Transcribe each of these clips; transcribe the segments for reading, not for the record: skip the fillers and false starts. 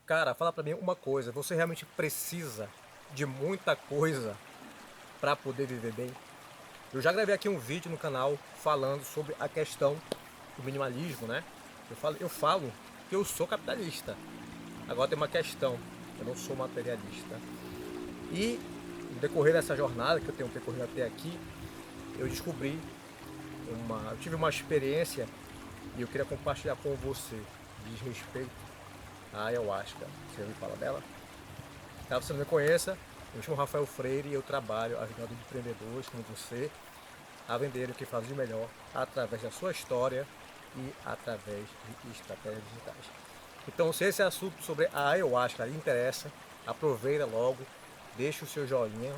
Cara, fala pra mim uma coisa, você realmente precisa de muita coisa para poder viver bem? Eu já gravei aqui um vídeo no canal falando sobre a questão do minimalismo, né? Eu falo que eu sou capitalista. Agora tem uma questão, eu não sou materialista. E no decorrer dessa jornada que eu tenho percorrido até aqui, eu descobri eu tive uma experiência e eu queria compartilhar com você. Diz respeito à ayahuasca. Você já ouviu falar dela? Caso você não me conheça, eu me chamo Rafael Freire e eu trabalho ajudando empreendedores como você a venderem o que fazem de melhor através da sua história e através de estratégias digitais. Então, se esse assunto sobre a ayahuasca lhe interessa, aproveita logo, deixa o seu joinha,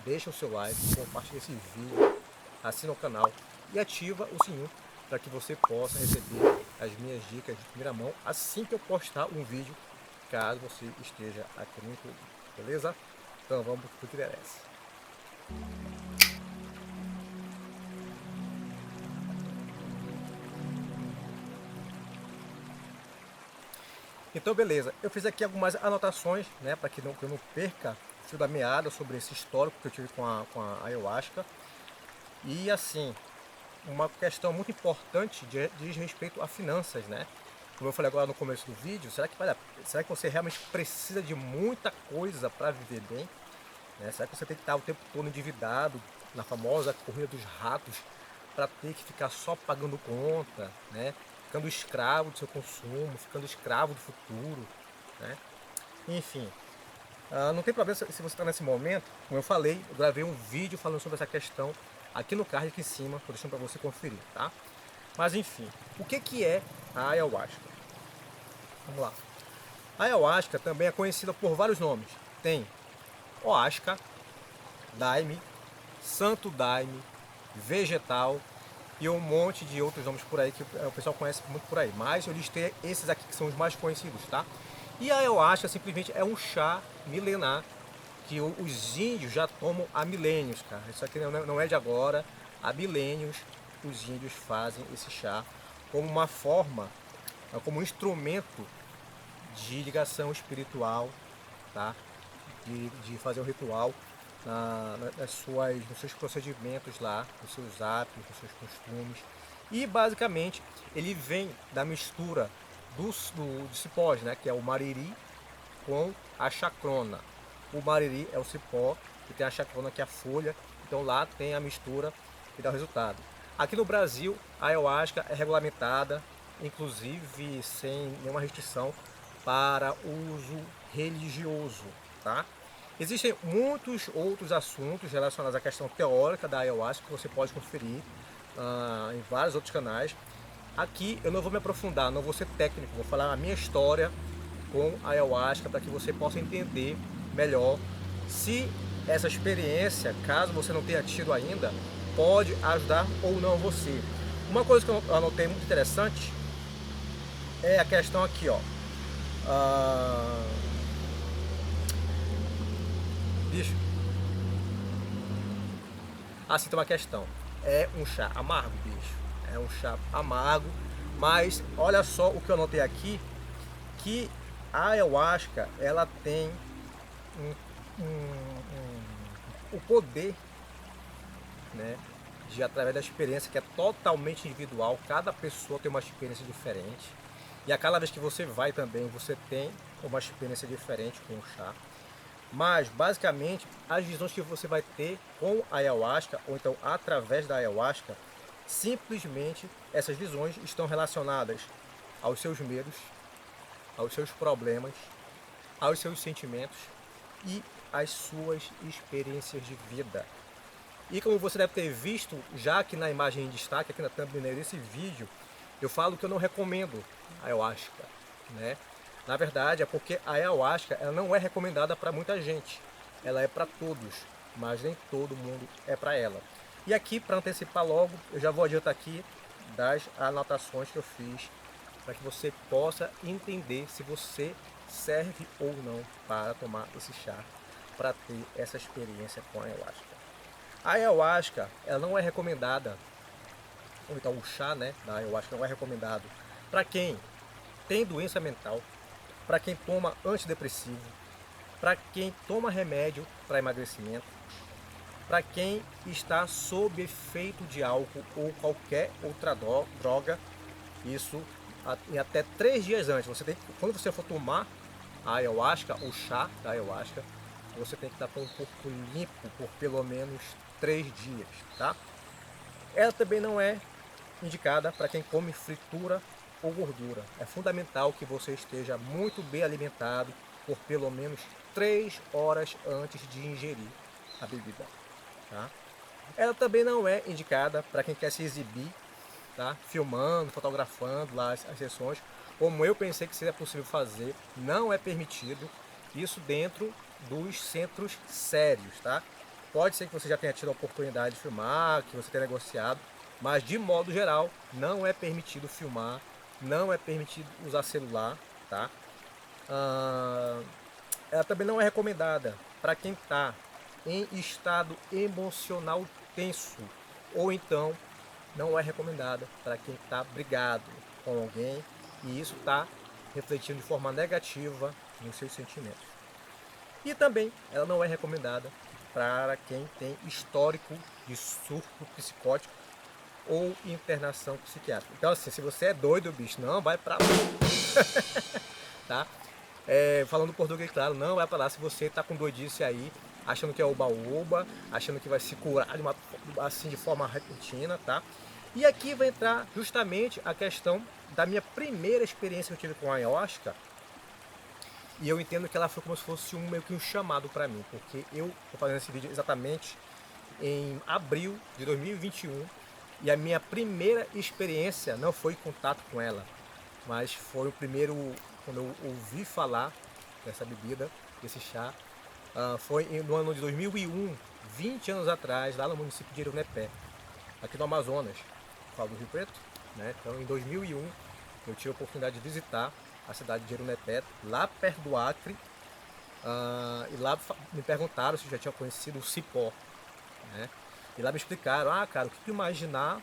deixa o seu like, compartilha esse vídeo, assina o canal e ativa o sininho para que você possa receber as minhas dicas de primeira mão assim que eu postar um vídeo, caso você esteja aqui no YouTube, beleza? Então vamos para o que interessa. Então beleza, eu fiz aqui algumas anotações, né, para que eu não perca o fio da meada sobre esse histórico que eu tive com a ayahuasca. E assim, uma questão muito importante diz respeito a finanças, né? Como eu falei agora no começo do vídeo, será que você realmente precisa de muita coisa para viver bem? Né? Será que você tem que estar o tempo todo endividado na famosa corrida dos ratos para ter que ficar só pagando conta, né? Ficando escravo do seu consumo, ficando escravo do futuro, né? Enfim, não tem problema se você está nesse momento. Como eu falei, eu gravei um vídeo falando sobre essa questão aqui no card aqui em cima, estou deixando para você conferir, tá? Mas enfim, o que é a ayahuasca? Vamos lá. A ayahuasca também é conhecida por vários nomes. Tem Oasca, Daime, Santo Daime, Vegetal e um monte de outros nomes por aí que o pessoal conhece muito por aí. Mas eu listei esses aqui que são os mais conhecidos, tá? E a ayahuasca simplesmente é um chá milenar que os índios já tomam há milênios, cara. Isso aqui não é de agora. Há milênios os índios fazem esse chá como uma forma, como um instrumento de ligação espiritual, tá? De fazer o ritual nos seus procedimentos lá, nos seus hábitos, nos seus costumes. E basicamente ele vem da mistura dos cipós, né? Que é o mariri com a chacrona. O mariri é o cipó e tem a chacrona que é a folha. Então lá tem a mistura que dá o resultado. Aqui no Brasil a ayahuasca é regulamentada, inclusive sem nenhuma restrição para uso religioso, tá? Existem muitos outros assuntos relacionados à questão teórica da ayahuasca que você pode conferir em vários outros canais. Aqui eu não vou me aprofundar, não vou ser técnico, vou falar a minha história com a ayahuasca para que você possa entender melhor se essa experiência, caso você não tenha tido ainda, pode ajudar ou não você. Uma coisa que eu anotei muito interessante é a questão aqui, ó. Bicho, assim tem uma questão. É um chá amargo, bicho. É um chá amargo, mas olha só o que eu anotei aqui, que a ayahuasca, ela tem o poder, né, de através da experiência que é totalmente individual, cada pessoa tem uma experiência diferente. E a cada vez que você vai também, você tem uma experiência diferente com o chá. Mas, basicamente, as visões que você vai ter com a ayahuasca, ou então através da ayahuasca, simplesmente essas visões estão relacionadas aos seus medos, aos seus problemas, aos seus sentimentos e às suas experiências de vida. E como você deve ter visto, já aqui na imagem em destaque, aqui na thumbnail desse vídeo, eu falo que eu não recomendo a ayahuasca, né? Na verdade, é porque a ayahuasca ela não é recomendada para muita gente. Ela é para todos, mas nem todo mundo é para ela. E aqui, para antecipar logo, eu já vou adiantar aqui das anotações que eu fiz para que você possa entender se você serve ou não para tomar esse chá, para ter essa experiência com a ayahuasca. A ayahuasca, ela não é recomendada, ou então o chá, né, da ayahuasca não é recomendado para quem tem doença mental, para quem toma antidepressivo, para quem toma remédio para emagrecimento, para quem está sob efeito de álcool ou qualquer outra droga. Isso em até 3 dias antes. Você tem que, quando você for tomar a ayahuasca, o chá da ayahuasca, você tem que estar com o corpo limpo por pelo menos 3 dias, tá? Ela também não é indicada para quem come fritura ou gordura. É fundamental que você esteja muito bem alimentado por pelo menos 3 horas antes de ingerir a bebida, tá? Ela também não é indicada para quem quer se exibir, tá? Filmando, fotografando lá as sessões, como eu pensei que seria possível fazer. Não é permitido isso dentro dos centros sérios, tá? Pode ser que você já tenha tido a oportunidade de filmar, que você tenha negociado, mas de modo geral não é permitido filmar, não é permitido usar celular, tá? Ela também não é recomendada para quem está em estado emocional tenso, ou então não é recomendada para quem está brigado com alguém e isso está refletindo de forma negativa nos seus sentimentos. E também ela não é recomendada para quem tem histórico de surto psicótico ou internação psiquiátrica. Então assim, se você é doido, bicho, não vai para lá, tá? Falando português, claro, não vai para lá se você está com doidice aí, achando que é oba-oba, achando que vai se curar assim, de forma repentina, tá? E aqui vai entrar justamente a questão da minha primeira experiência que eu tive com a ayahuasca. E eu entendo que ela foi como se fosse meio que um chamado para mim, porque eu estou fazendo esse vídeo exatamente em abril de 2021 e a minha primeira experiência não foi contato com ela, mas foi o primeiro, quando eu ouvi falar dessa bebida, desse chá, foi no ano de 2001, 20 anos atrás, lá no município de Jerunepé, aqui no Amazonas, falo do Rio Preto, né? Então em 2001 eu tive a oportunidade de visitar a cidade de Jerunepé, lá perto do Acre, e lá me perguntaram se eu já tinha conhecido o cipó, né? E lá me explicaram, cara, o que tu imaginar,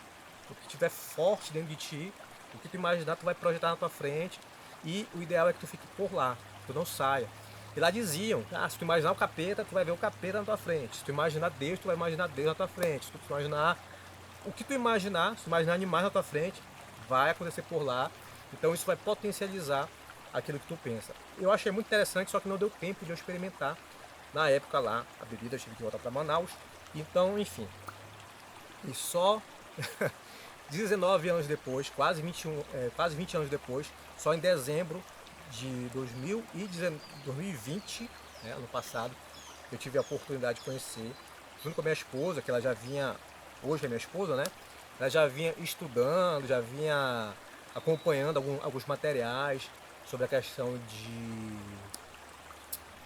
o que tiver forte dentro de ti, o que tu imaginar tu vai projetar na tua frente e o ideal é que tu fique por lá, que tu não saia. E lá diziam, se tu imaginar o capeta, tu vai ver o capeta na tua frente. Se tu imaginar Deus, tu vai imaginar Deus na tua frente. Se tu imaginar o que tu imaginar, se tu imaginar animais na tua frente, vai acontecer por lá. Então isso vai potencializar aquilo que tu pensa. Eu achei muito interessante, só que não deu tempo de eu experimentar na época lá a bebida, eu tive que voltar para Manaus. Então, enfim. E só 19 anos depois, quase 20 anos depois, só em dezembro de 2020, né, ano passado, eu tive a oportunidade de conhecer, junto com a minha esposa, que ela já vinha, hoje é minha esposa, né? Ela já vinha estudando, já vinha acompanhando alguns materiais sobre a questão de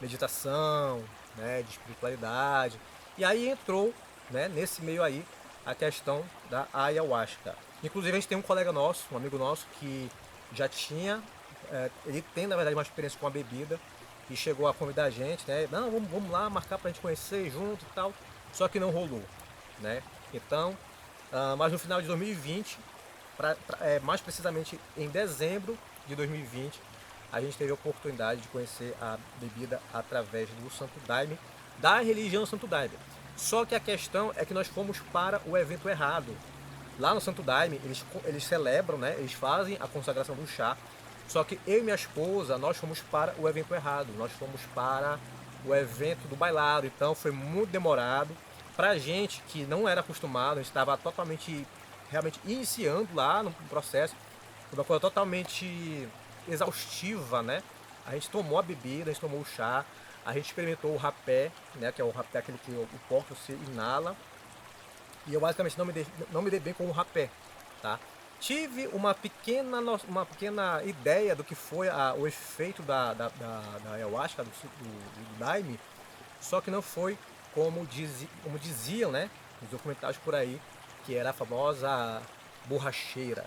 meditação, né, de espiritualidade. E aí entrou, né, nesse meio aí, a questão da ayahuasca. Inclusive a gente tem um colega nosso, um amigo nosso, que já tinha, ele tem na verdade uma experiência com a bebida e chegou a convidar a gente, né? Não, vamos lá marcar pra gente conhecer junto e tal. Só que não rolou, né? Então, mas no final de 2020, mais precisamente em dezembro de 2020, a gente teve a oportunidade de conhecer a bebida através do Santo Daime, da religião Santo Daime. Só que a questão é que nós fomos para o evento errado. Lá no Santo Daime, eles celebram, né? Eles fazem a consagração do chá. Só que eu e minha esposa, nós fomos para o evento errado. Nós fomos para o evento do bailado. Então foi muito demorado. Pra gente que não era acostumado, a gente estava totalmente, realmente iniciando lá no processo. Foi uma coisa totalmente exaustiva, né? A gente tomou a bebida, a gente tomou o chá, a gente experimentou o rapé, né? Que é o rapé aquele que o porco se inala. E eu basicamente não me dei bem com o rapé, tá? Tive uma pequena ideia do que foi o efeito da ayahuasca, do daime, só que não foi como diziam, né, nos documentários por aí, que era a famosa borracheira,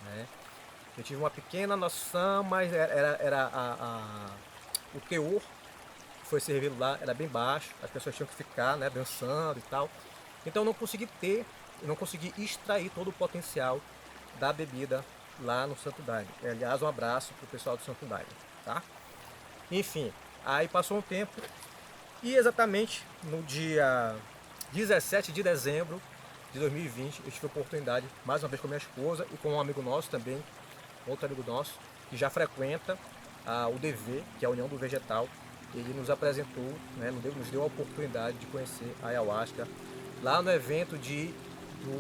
né? Eu tive uma pequena noção, mas o teor que foi servido lá era bem baixo, as pessoas tinham que ficar, né, dançando e tal. Então eu não consegui extrair todo o potencial da bebida lá no Santo Daime. Aliás, um abraço pro pessoal do Santo Daime, tá? Enfim, aí passou um tempo e exatamente no dia 17 de dezembro de 2020 eu tive a oportunidade, mais uma vez com a minha esposa e com um amigo nosso também, outro amigo nosso, que já frequenta a UDV, que é a União do Vegetal. Ele nos apresentou, né, nos deu a oportunidade de conhecer a ayahuasca lá no evento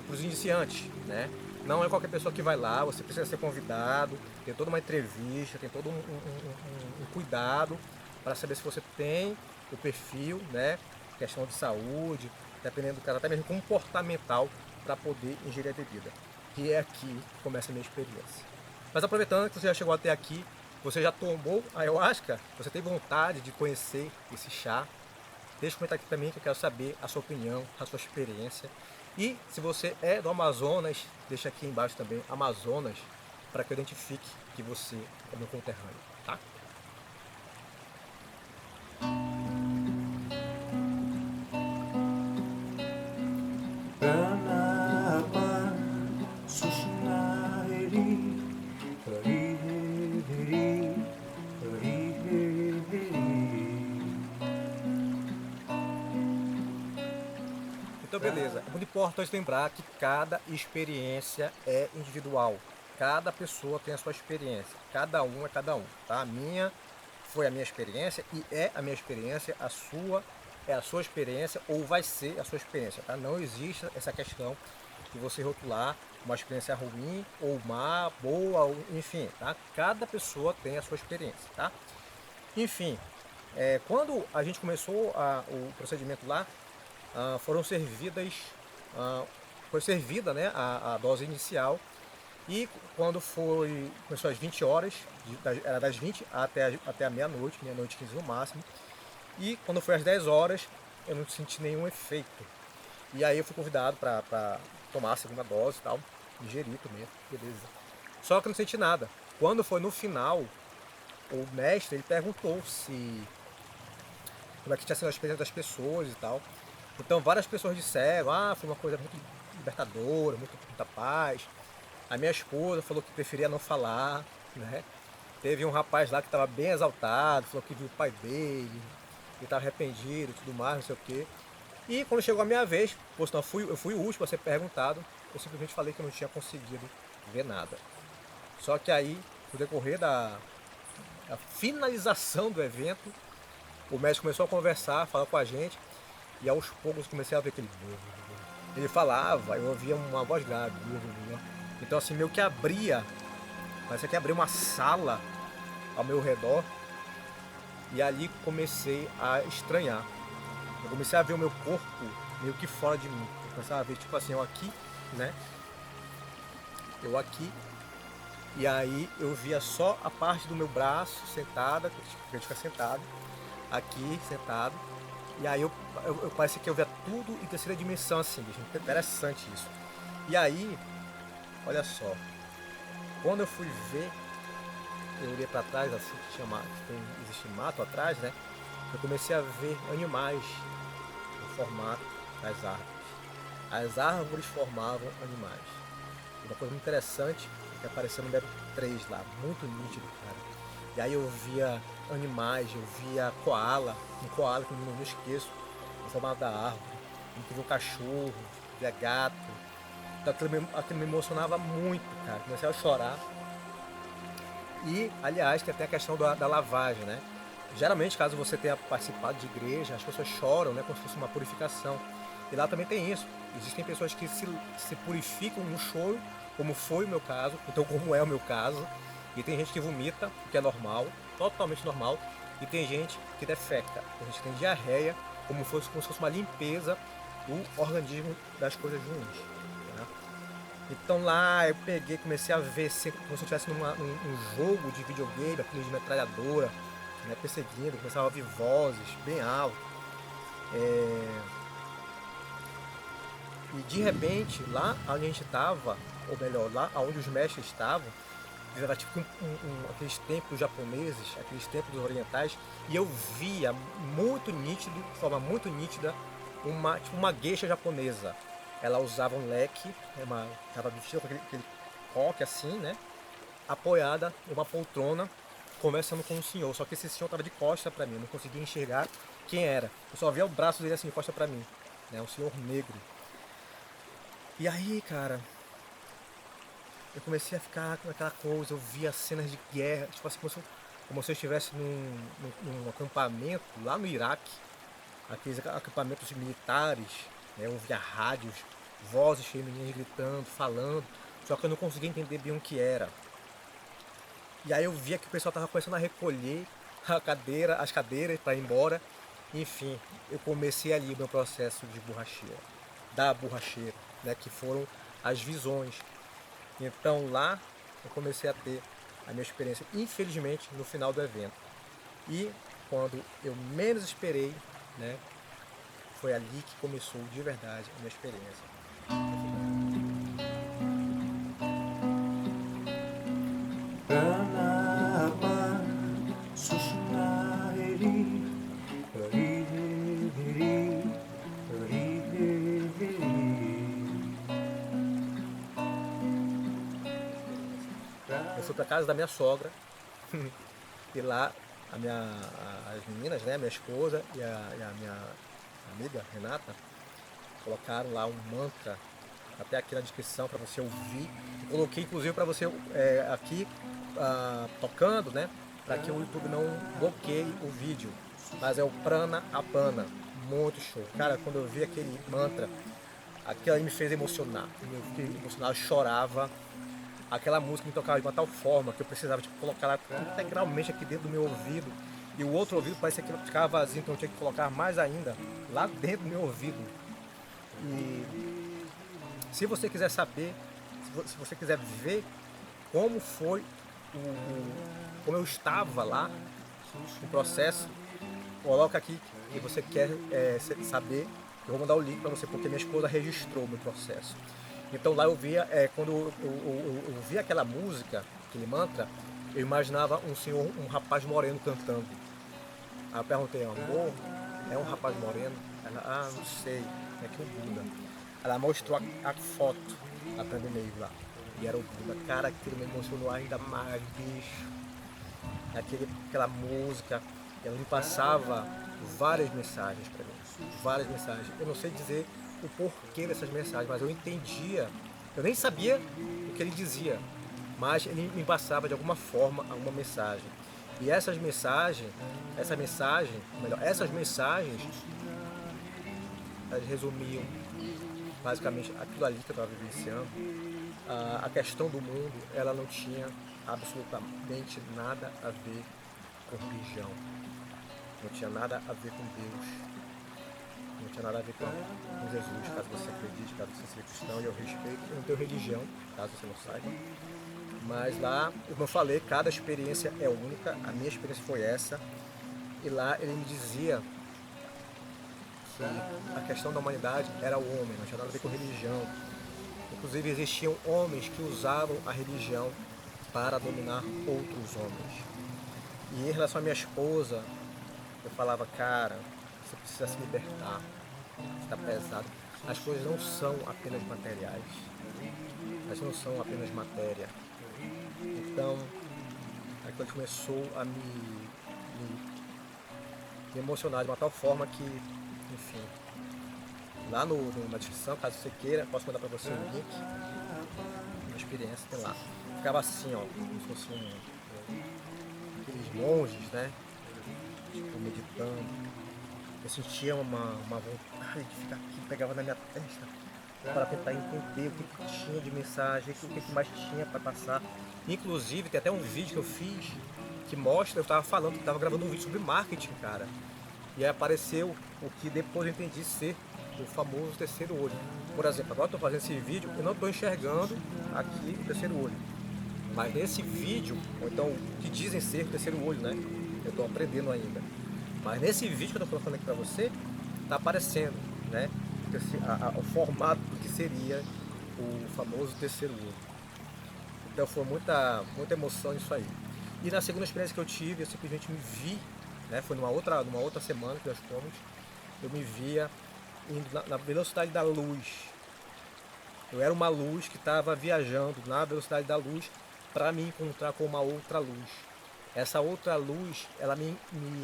para os iniciantes, né? Não é qualquer pessoa que vai lá, você precisa ser convidado, tem toda uma entrevista, tem todo um cuidado para saber se você tem o perfil, né? Questão de saúde, dependendo do caso, até mesmo comportamental, para poder ingerir a bebida. E é aqui que começa a minha experiência. Mas aproveitando que você já chegou até aqui, você já tomou a ayahuasca? Você tem vontade de conhecer esse chá? Deixa um comentário aqui também que eu quero saber a sua opinião, a sua experiência. E se você é do Amazonas, deixa aqui embaixo também Amazonas, para que eu identifique que você é meu conterrâneo, tá? Então beleza, é muito importante lembrar que cada experiência é individual. Cada pessoa tem a sua experiência, cada um é cada um, tá? A minha foi a minha experiência e é a minha experiência, a sua é a sua experiência ou vai ser a sua experiência, tá? Não existe essa questão de você rotular uma experiência ruim ou má, boa, ou, enfim, tá? Cada pessoa tem a sua experiência, tá? Enfim, quando a gente começou o procedimento lá, foram servidas, foi servida, né, a dose inicial. E quando começou às 20 horas, era das 20 até a meia-noite, meia-noite 15 no máximo. E quando foi às 10 horas, eu não senti nenhum efeito. E aí eu fui convidado para tomar a segunda dose e tal, ingerir também, beleza. Só que eu não senti nada. Quando foi no final, o mestre ele perguntou se como é que tinha sido a experiência das pessoas e tal. Então várias pessoas disseram, foi uma coisa muito libertadora, muita paz. A minha esposa falou que preferia não falar, né? Teve um rapaz lá que estava bem exaltado, falou que viu o pai dele, ele estava arrependido e tudo mais, não sei o quê. E quando chegou a minha vez, pois não, eu fui o último a ser perguntado, eu simplesmente falei que eu não tinha conseguido ver nada. Só que aí, no decorrer da finalização do evento, o médico começou a conversar, falar com a gente, e aos poucos eu comecei a ver aquele... Ele falava, eu ouvia uma voz grave. Então assim, meio que abria, parece que abria uma sala ao meu redor, e ali comecei a estranhar. Eu comecei a ver o meu corpo meio que fora de mim. Eu começava a ver, tipo assim, eu aqui, né? Eu aqui. E aí eu via só a parte do meu braço sentada, que a gente fica sentado, aqui sentado. E aí eu parecia que eu via tudo em terceira dimensão, assim, bicho. Interessante isso. E aí, olha só, quando eu fui ver, eu olhei para trás, assim, existe mato atrás, né? Eu comecei a ver animais no formato das árvores. As árvores formavam animais. Uma coisa muito interessante é que apareceu no número 3 lá, muito nítido, cara. E aí eu via animais, eu via koala, um koala que eu não me esqueço, no formato da árvore. Eu via um cachorro, via gato. Então aquilo me emocionava muito, cara. Comecei a chorar. E, aliás, tem até a questão da lavagem, né? Geralmente, caso você tenha participado de igreja, as pessoas choram, né? Como se fosse uma purificação. E lá também tem isso. Existem pessoas que se purificam no choro, como foi o meu caso, então como é o meu caso. E tem gente que vomita, o que é normal, totalmente normal. E tem gente que defeca, tem gente que tem diarreia, como se fosse uma limpeza do organismo das coisas ruins. Né? Então lá eu peguei, comecei a ver como se eu estivesse num jogo de videogame, aquele de metralhadora, né, perseguindo, começava a ouvir vozes bem alto. E de repente, lá onde a gente estava, ou melhor, lá onde os mestres estavam, era tipo aqueles templos japoneses, aqueles templos orientais, e eu via muito nítido, de forma muito nítida, tipo uma geisha japonesa. Ela usava um leque, estava vestida com aquele coque assim, né? Apoiada em uma poltrona, conversando com um senhor, só que esse senhor estava de costa para mim, eu não conseguia enxergar quem era. Eu só via o braço dele assim de costa para mim, né? Um senhor negro. E aí, cara, eu comecei a ficar com aquela coisa, eu via cenas de guerra, tipo assim, como se eu estivesse num acampamento lá no Iraque, aqueles acampamentos militares, né? Eu ouvia rádios, vozes femininas gritando, falando, só que eu não conseguia entender bem o que era. E aí eu via que o pessoal estava começando a recolher as cadeiras para ir embora. Enfim, eu comecei ali o meu processo de borracheira, da borracheira, né, que foram as visões. Então lá eu comecei a ter a minha experiência, infelizmente, no final do evento. E quando eu menos esperei, né, foi ali que começou de verdade a minha experiência. Eu fui para casa da minha sogra e lá as meninas, né, minha esposa e a minha amiga Renata, colocaram lá um mantra, até aqui na descrição para você ouvir. Eu coloquei inclusive para você aqui tocando, né, para que o YouTube não bloqueie o vídeo. Mas é o Prana Apana, muito show. Cara, quando eu vi aquele mantra, aquilo aí me fez emocionar. Eu fiquei emocionado, eu chorava. Aquela música me tocava de uma tal forma que eu precisava tipo, colocar ela integralmente aqui dentro do meu ouvido. E o outro ouvido parecia que ficava vazio, então eu tinha que colocar mais ainda lá dentro do meu ouvido. E se você quiser saber, se você quiser ver como foi como eu estava lá no processo, coloca aqui que você quer saber. Eu vou mandar o link para você porque minha esposa registrou o meu processo. Então lá eu via, quando eu via aquela música, aquele mantra, eu imaginava um senhor, um rapaz moreno cantando. Aí eu perguntei, amor, é um rapaz moreno? Ela, não sei, é que o Buda. Ela mostrou a foto lá pra mim lá. E era o Buda. Cara, aquilo me emocionou ainda mais, bicho. Aquela música, ela me passava várias mensagens para mim. Várias mensagens. Eu não sei dizer o porquê dessas mensagens, mas eu entendia. Eu nem sabia o que ele dizia, mas ele me passava de alguma forma alguma mensagem. E essas mensagens, essas mensagens, elas resumiam basicamente aquilo ali que eu estava vivenciando. A questão do mundo, ela não tinha absolutamente nada a ver com religião, não tinha nada a ver com Deus, não tinha nada a ver com Jesus, caso você acredite, caso você seja cristão, e eu respeito, eu não tenho religião, caso você não saiba. Mas lá, como eu falei, cada experiência é única, a minha experiência foi essa, e lá ele me dizia que a questão da humanidade era o homem, não tinha nada a ver com religião. Inclusive existiam homens que usavam a religião para dominar outros homens. E em relação à minha esposa, eu falava, cara, você precisa se libertar, está pesado. As coisas não são apenas materiais, elas não são apenas matéria. Então, aquilo começou a me emocionar de uma tal forma que, enfim, lá na descrição, caso você queira, posso mandar para você um link, uma experiência, tem lá. Ficava assim, ó, como se fosse aqueles monges, né, tipo, meditando. Eu sentia uma vontade de ficar aqui, pegava na minha testa, para tentar entender o que tinha de mensagem, o que mais tinha para passar. Inclusive, tem até um vídeo que eu fiz que mostra, eu estava falando, que estava gravando um vídeo sobre marketing, cara. E aí apareceu o que depois eu entendi ser o famoso terceiro olho. Por exemplo, agora eu estou fazendo esse vídeo, eu não estou enxergando aqui o terceiro olho. Mas nesse vídeo, ou então o que dizem ser o terceiro olho, né? Eu estou aprendendo ainda. Mas nesse vídeo que eu estou colocando aqui para você, está aparecendo, né? O formato do que seria o famoso terceiro olho. Então foi muita emoção nisso aí. E na segunda experiência que eu tive, eu simplesmente me vi, né? Foi numa outra semana que nós fomos, eu me via indo na velocidade da luz. Eu era uma luz que estava viajando na velocidade da luz para me encontrar com uma outra luz. essa outra luz, ela me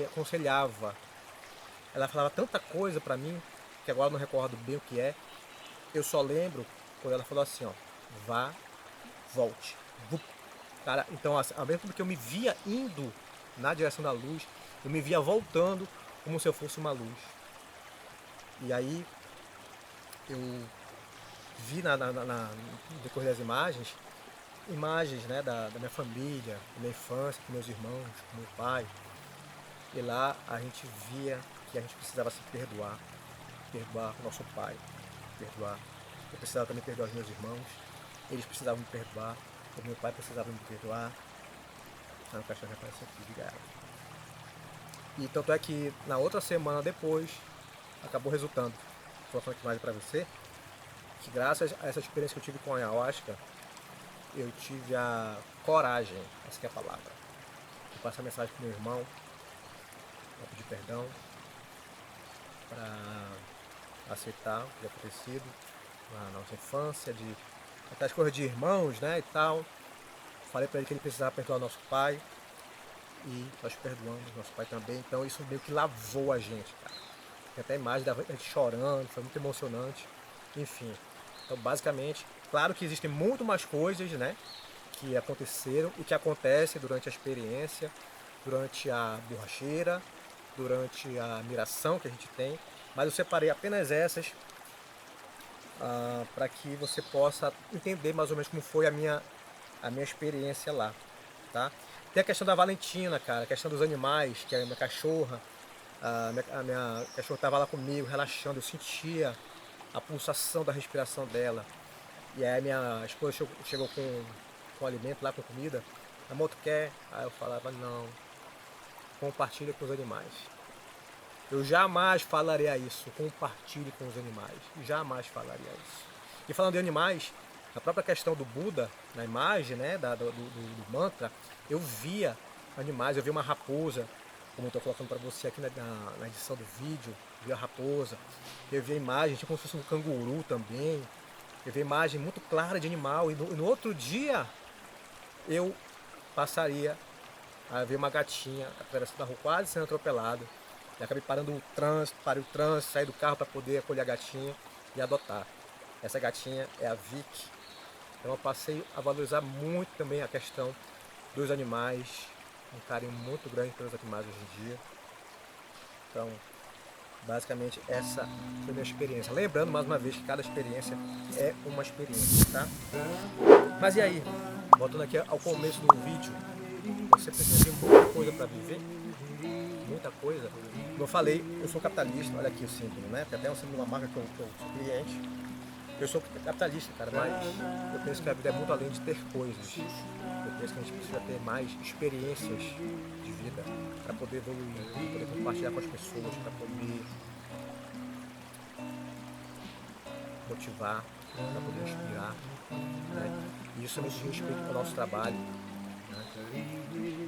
aconselhava. Ela falava tanta coisa para mim, que agora eu não recordo bem o que é. Eu só lembro quando ela falou assim, ó, vá, volte. Vup. Cara, então, assim, ao mesmo tempo que eu me via indo na direção da luz, eu me via voltando como se eu fosse uma luz. E aí eu vi no decorrer das imagens, né, da minha família, da minha infância, com meus irmãos, com meu pai. E lá a gente via que a gente precisava se perdoar, perdoar o nosso pai, perdoar. Eu precisava também perdoar os meus irmãos, eles precisavam me perdoar, o meu pai precisava me perdoar. Ah, o cachorro já apareceu aqui, de ela. E tanto é que na outra semana depois, acabou resultando, vou falar aqui mais pra você, que graças a essa experiência que eu tive com a ayahuasca, eu tive a coragem, essa que é a palavra, de passar mensagem pro meu irmão, para pedir perdão, para aceitar o que tinha acontecido na nossa infância, de até as coisas de irmãos, né, e tal. Falei para ele que ele precisava perdoar nosso pai e nós perdoamos nosso pai também. Então isso meio que lavou a gente, cara. Tem até imagem da gente chorando, foi muito emocionante. Enfim, então basicamente, claro que existem muito mais coisas, né, que aconteceram e que acontecem durante a experiência, durante a borracheira, durante a miração que a gente tem, mas eu separei apenas essas para que você possa entender mais ou menos como foi a minha experiência lá, tá? Tem a questão da Valentina, cara, a questão dos animais, que é a minha cachorra, a minha cachorra estava lá comigo, relaxando, eu sentia a pulsação da respiração dela. E aí a minha esposa chegou com alimento lá, com comida. A moto quer? Aí eu falava, não, compartilha com os animais. Eu jamais falaria isso, compartilhe com os animais. Jamais falaria isso. E falando de animais, a própria questão do Buda, na imagem, né, do mantra, eu via animais, eu via uma raposa, como eu estou colocando para você aqui na edição do vídeo, eu via a raposa, eu via imagem, tipo como se fosse um canguru também, eu via imagem muito clara de animal, e no outro dia eu passaria a ver uma gatinha atravessando a rua, quase sendo atropelada. E acabei parando o trânsito, parei o trânsito, saí do carro para poder acolher a gatinha e adotar. Essa gatinha é a Vicky. Então eu passei a valorizar muito também a questão dos animais, um carinho muito grande pelos animais hoje em dia. Então, basicamente essa foi a minha experiência. Lembrando mais uma vez que cada experiência é uma experiência, tá? Mas e aí? Voltando aqui ao começo do vídeo, você precisa de muita coisa para viver? Muita coisa. Como eu falei, eu sou capitalista, olha aqui o símbolo, né? Tem até um símbolo de uma marca que eu sou cliente. Eu sou capitalista, cara, mas eu penso que a vida é muito além de ter coisas. Eu penso que a gente precisa ter mais experiências de vida para poder evoluir, para poder compartilhar com as pessoas, para poder motivar, para poder inspirar, né? E isso me diz respeito ao nosso trabalho, né?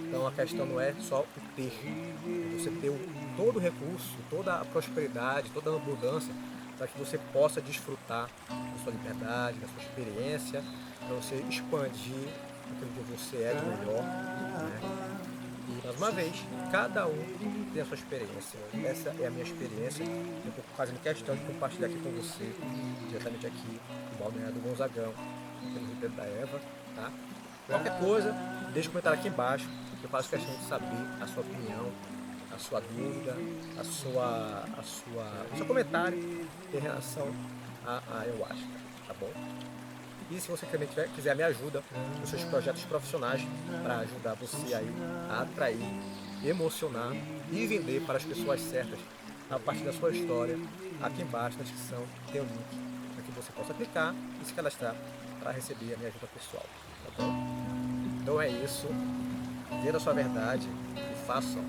Então a questão não é só o ter, é você ter todo o recurso, toda a prosperidade, toda a abundância, para que você possa desfrutar da sua liberdade, da sua experiência, para você expandir aquilo que você é de melhor, né? E mais uma vez, cada um tem a sua experiência. Essa é a minha experiência. Eu estou fazendo questão de compartilhar aqui com você, diretamente aqui do Balneário do Gonzagão, aqui no Rio Pedro da Eva, tá? Qualquer coisa, deixa um comentário aqui embaixo, que eu faço questão de saber a sua opinião, a sua dúvida, o seu comentário em relação à ayahuasca, tá bom? E se você também quiser a minha ajuda nos seus projetos profissionais para ajudar você aí a atrair, emocionar e vender para as pessoas certas a partir da sua história, aqui embaixo na descrição tem um link para que você possa clicar e se cadastrar para receber a minha ajuda pessoal, tá bom? Então é isso, veja a sua verdade e façam.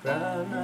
Pranapa